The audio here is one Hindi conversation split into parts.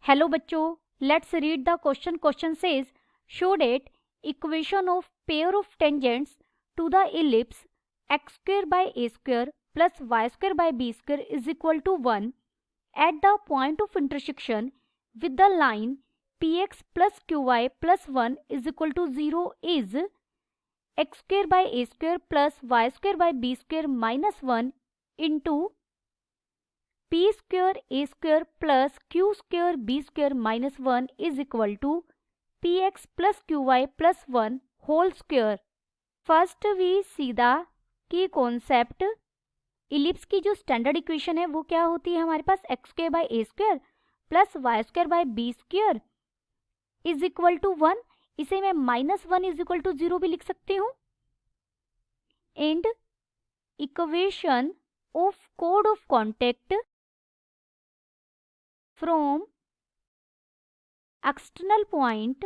हेलो बच्चों, let's read the question. Question says show that equation of pair of tangents to the ellipse x square by a square plus y square by b square is equal to 1 at the point of intersection with the line px plus qy plus 1 is equal to 0 is x square by a square plus y square by b square minus 1 into p square a square plus q square b square minus 1 is equal to px plus qy plus 1 whole square. First we see the key concept. Ellipse की जो स्टैंडर्ड इक्वेशन है वो क्या होती है हमारे पास x square by A square plus Y square by B square is equal to 1. इसे मैं -1 इज इक्वल टू 0 भी लिख सकती हूँ. एंड इक्वेशन ऑफ कोड of contact from external point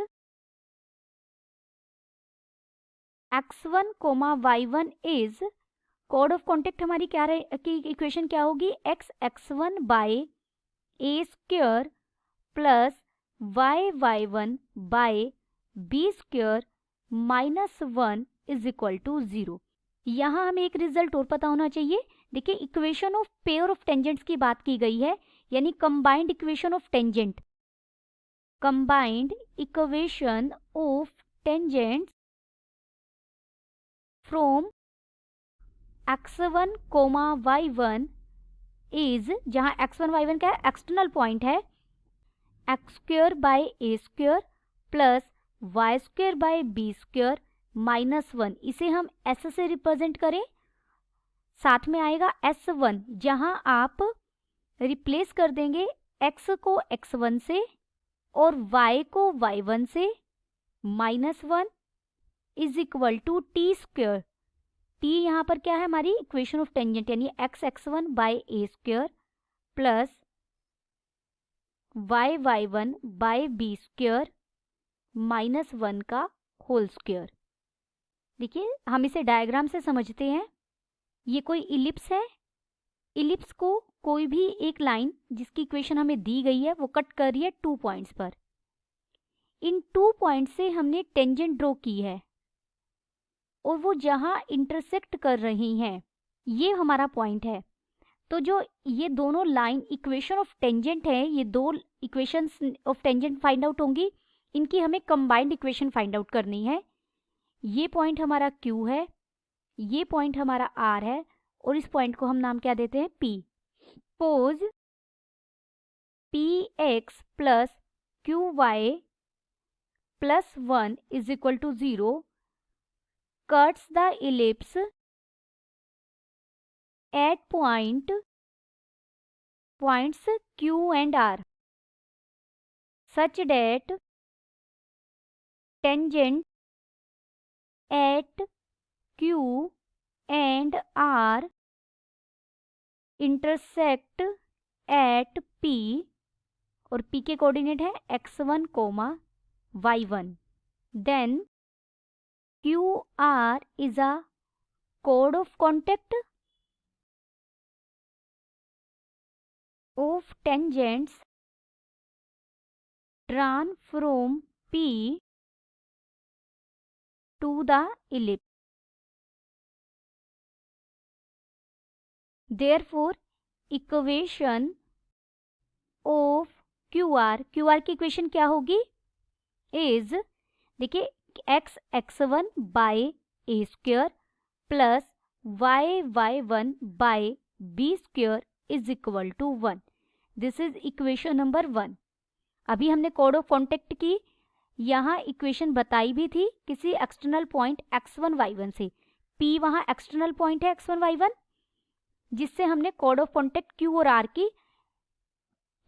x1, y1 is कोड ऑफ कॉन्टेक्ट हमारी क्या की इक्वेशन क्या होगी x(x1) by A square plus y(y1) by B square minus 1 is equal to 0. यहाँ हमें एक रिजल्ट और पता होना चाहिए. देखिए equation of pair of tangents की बात की गई है, यानी combined equation of tangent. Combined equation of tangents from x1, y1 is, जहां x1 y1 क्या है एक्सटर्नल पॉइंट है, x square by A square plus Y square by B square minus 1. इसे हम s से रिप्रेजेंट करें, साथ में आएगा s1, जहां आप रिप्लेस कर देंगे x को x1 से और y को y1 से. -1 is equal to T square. T यहाँ पर क्या है हमारी इक्वेशन ऑफ टेंजेंट, यानी x(x1) by A square plus y(y1) by B square minus 1 का होल स्क्वायर. देखिए हम इसे डायग्राम से समझते हैं. ये कोई इलिप्स है. इलिप्स को कोई भी एक लाइन जिसकी इक्वेशन हमें दी गई है वो कट कर रही है 2 पॉइंट्स पर. इन 2 पॉइंट से हमने टेंजेंट ड्रॉ की है और वो जहां इंटरसेक्ट कर रही हैं ये हमारा पॉइंट है. तो जो ये दोनों लाइन इक्वेशन ऑफ टेंजेंट है, ये दो equations of tangent find out होंगी. इनकी हमें कंबाइंड इक्वेशन फाइंड आउट करनी है. ये पॉइंट हमारा Q है, ये पॉइंट हमारा R है और इस पॉइंट को हम नाम क्या देते हैं P. Suppose Px plus Qy plus 1 is equal to 0 cuts the ellipse at points Q and R such that tangent at Q and R intersect at P और P के कोऑर्डिनेट है x1, y1. Then QR is a code of contact of tangents drawn from P to the ellipse. Therefore, equation of QR की इक्वेशन क्या होगी is, देखिए x(x1) by A square plus y(y1) by B square is equal to 1. This is equation number 1. अभी हमने कोड ऑफ कॉन्टेक्ट की, यहाँ इक्वेशन बताई भी थी किसी एक्सटर्नल पॉइंट x1 y1 से. P वहाँ एक्सटर्नल पॉइंट है x1 y1, जिससे हमने कोड ऑफ कॉन्टेक्ट Q और R की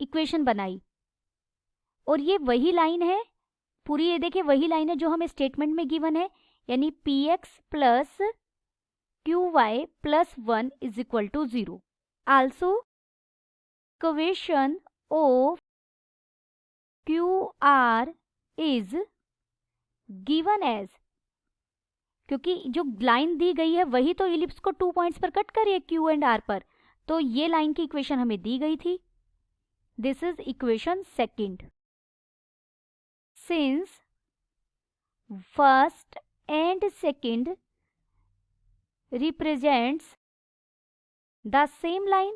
इक्वेशन बनाई. और ये वही लाइन है पूरी, ये देखिए वही लाइन है जो हमें स्टेटमेंट में गिवन है, यानी Px plus Qy plus 1 is equal to 0. Also equation of QR is given as, क्योंकि जो लाइन दी गई है वही तो इलिप्स को 2 पॉइंट्स पर कट कर रही है Q एंड R पर, तो ये लाइन की इक्वेशन हमें दी गई थी. This is equation second. Since first and second represents the same line,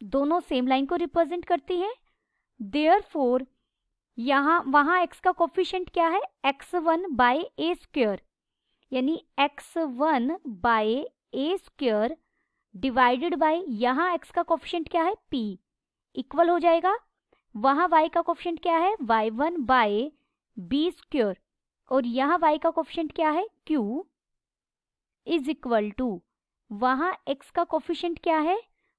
दोनों सेम लाइन को रिप्रेजेंट करती हैं, देयरफॉर वहां x का कोफिशिएंट क्या है, x1 बाय ए स्क्वायर, यानी x1 by A square divided by यहाँ x का कोफिशिएंट क्या है, p, इक्वल हो जाएगा वहां y का कोफिशिएंट क्या है, y1 बाय बी स्क्वायर, और यहाँ y का कोफिशिएंट क्या है, q, इज इक्वल टू वहां x का कोफिशिएंट क्या है,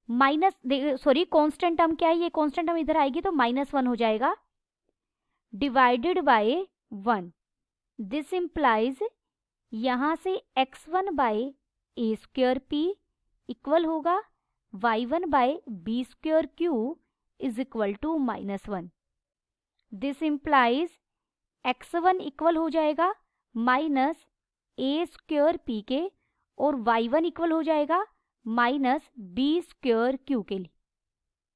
कांस्टेंट टर्म क्या है, ये कांस्टेंट टर्म इधर आएगी तो -1 हो जाएगा, डिवाइडेड बाय 1. दिस इंप्लाइज यहां से x1 by A square p equal होगा y1 by B square q is equal to -1. This implies x1 equal हो जाएगा माइनस ए स्क्वायर p के, और y1 इक्वल हो जाएगा माइनस बी स्क्वायर q के लिए.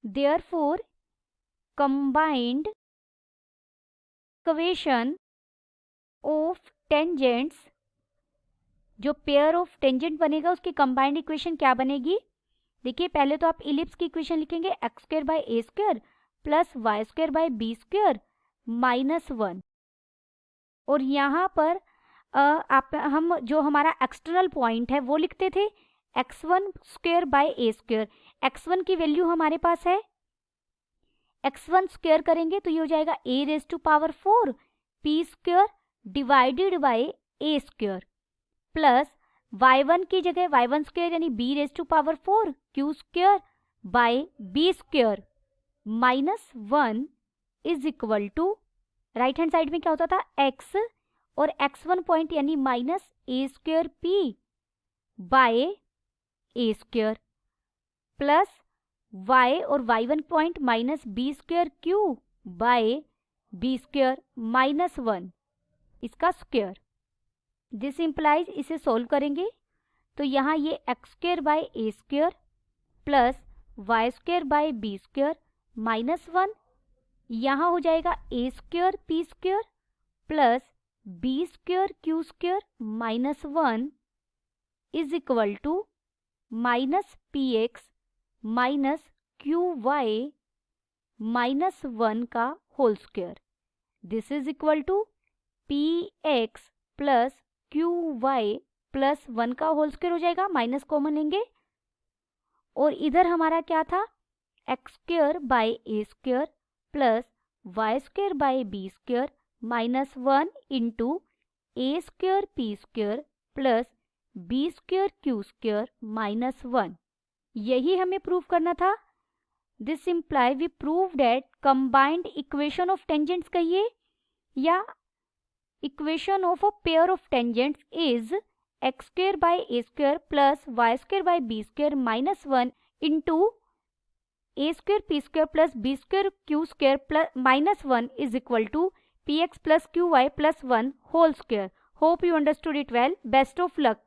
Therefore combined equation of tangents, जो पेयर ऑफ टेंजेंट बनेगा उसकी कंबाइंड इक्वेशन क्या बनेगी, देखिए पहले तो आप इलिप्स की इक्वेशन लिखेंगे X square by A square plus Y square by B square -1, और यहाँ पर हम जो हमारा एक्सटर्नल पॉइंट है वो लिखते थे x1 square by A square. x1 की वैल्यू हमारे पास है, x1 स्क्वायर करेंगे तो ये हो जाएगा a⁴ p square divided by A square, plus y1 की जगह y1 स्क्वायर यानी b⁴ q square by b square -1 is equal to, right hand side में क्या होता था x और x1 पॉइंट यानी -a² p by A square, plus y और y1 point -b² q by b square -1 इसका स्क्वायर. दिस इंप्लाइज, इसे सोल्व करेंगे तो यहाँ ये x square by A square plus Y square by B square -1, यहाँ हो जाएगा a square P square plus B square Q square -1 is equal to -px q y -1 का whole square. This is equal to px plus Q Y plus 1 का होल स्क्वायर हो जाएगा, माइनस कॉमन लेंगे, और इधर हमारा क्या था X square by A square plus Y square by B square -1 into A square P square plus B square Q square -1. यही हमें प्रूव करना था. This imply we prove that combined equation of tangents कहिए या equation of a pair of tangents is X square by A square plus Y square by B square -1 into A square P square plus B square Q square plus -1 is equal to px plus qy plus 1 whole square. Hope you understood it well. Best of luck.